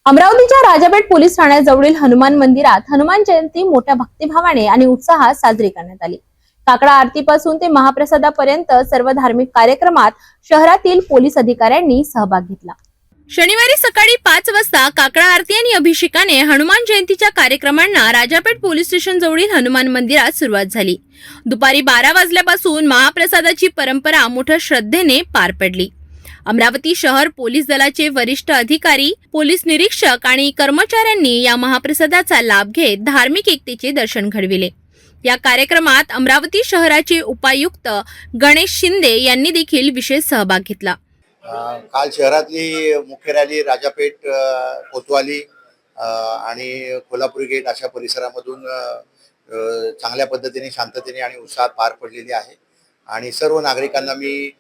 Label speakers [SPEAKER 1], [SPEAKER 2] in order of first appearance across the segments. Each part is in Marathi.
[SPEAKER 1] अमरावतीच्या राजापेठ पोलीस ठाण्याजवळील हनुमान मंदिरात हनुमान जयंती मोठ्या भक्तिभावाने आणि उत्साहात साजरी करण्यात आली। काकडा आरतीपासून ते महाप्रसादापर्यंत सर्व धार्मिक कार्यक्रमात शहरातील पोलीस अधिकाऱ्यांनी सहभाग घेतला। शनिवारी सकाळी 5 वाजता काकडा आरती आणि अभिषेकाने हनुमान जयंतीच्या कार्यक्रमांना राजापेठ पोलीस स्टेशन जवळील हनुमान मंदिरात सुरुवात झाली। दुपारी 12 वाजल्यापासून महाप्रसादाची परंपरा मोठ्या श्रद्धेने पार पडली। अमरावती शहर पोलीस दलाचे वरिष्ठ अधिकारी, पोलीस निरीक्षक आणि कर्मचाऱ्यांनी या महाप्रसादाचा लाभ घेत धार्मिक एकतेचे दर्शन घडविले। या कार्यक्रमात अमरावती शहराचे उपायुक्त गणेश शिंदे यांनी देखील विशेष सहभाग घेतला।
[SPEAKER 2] काल शहरातली मुख्य रॅली राजापेठ, कोतवाली आणि कोल्हापुरी गेट अशा परिसरामधून चांगल्या पद्धतीने, शांततेने आणि उत्साहात पार पडलेली आहे आणि सर्व नागरिकांना मी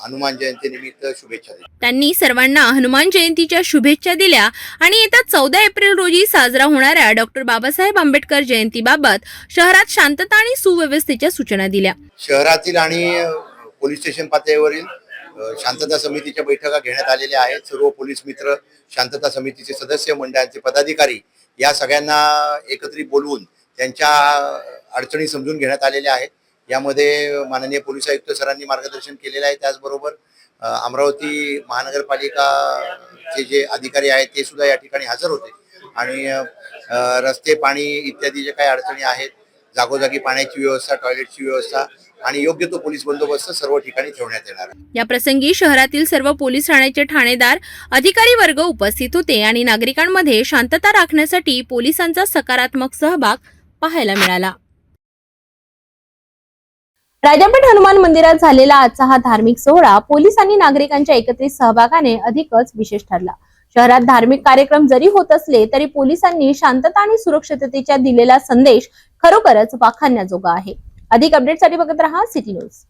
[SPEAKER 2] हनुमान जयंती निमित्त शुभेच्छा दिल्या।
[SPEAKER 1] त्यांनी सर्वांना हनुमान जयंतीच्या शुभेच्छा दिल्या आणि येत्या 14 एप्रिल रोजी साजरा होणाऱ्या डॉक्टर बाबासाहेब आंबेडकर जयंतीबाबत शहरात शांतता आणि सुव्यवस्थेच्या सूचना दिल्या।
[SPEAKER 2] शहरातील आणि पोलीस स्टेशन पातळीवरील शांतता समितीच्या बैठका घेण्यात आलेल्या आहेत। सर्व पोलीस मित्र, शांतता समितीचे सदस्य, मंडळाचे पदाधिकारी या सगळ्यांना एकत्रित बोलवून त्यांच्या अडचणी समजून घेण्यात आलेल्या आहेत। यामध्ये माननीय पोलीस आयुक्त सरांनी मार्गदर्शन केलेलं आहे। त्याचबरोबर अमरावती महानगरपालिकाचे जे अधिकारी आहेत ते सुद्धा या ठिकाणी हजर होते आणि रस्ते, पाणी इत्यादी जे काही अडचणी आहेत, जागोजागी पाण्याची व्यवस्था, टॉयलेटची व्यवस्था आणि योग्य तो पोलीस बंदोबस्त सर्व ठिकाणी ठेवण्यात येणार आहे।
[SPEAKER 1] या प्रसंगी शहरातील सर्व पोलीस ठाण्याचे ठाणेदार, अधिकारी वर्ग उपस्थित होते आणि नागरिकांमध्ये शांतता राखण्यासाठी पोलिसांचा सकारात्मक सहभाग पाहायला मिळाला। राजापेठ हनुमान मंदिरात झालेला आजचा हा धार्मिक सोहळा पोलीस आणि नागरिकांच्या एकत्रित सहभागाने अधिकच विशेष ठरला। शहरात धार्मिक कार्यक्रम जरी होत असले तरी पोलिसांनी शांतता आणि सुरक्षिततेचा दिलेला संदेश खरोखरच वाखाणण्याजोगा आहे। अधिक अपडेटसाठी बघत रहा सिटी न्यूज।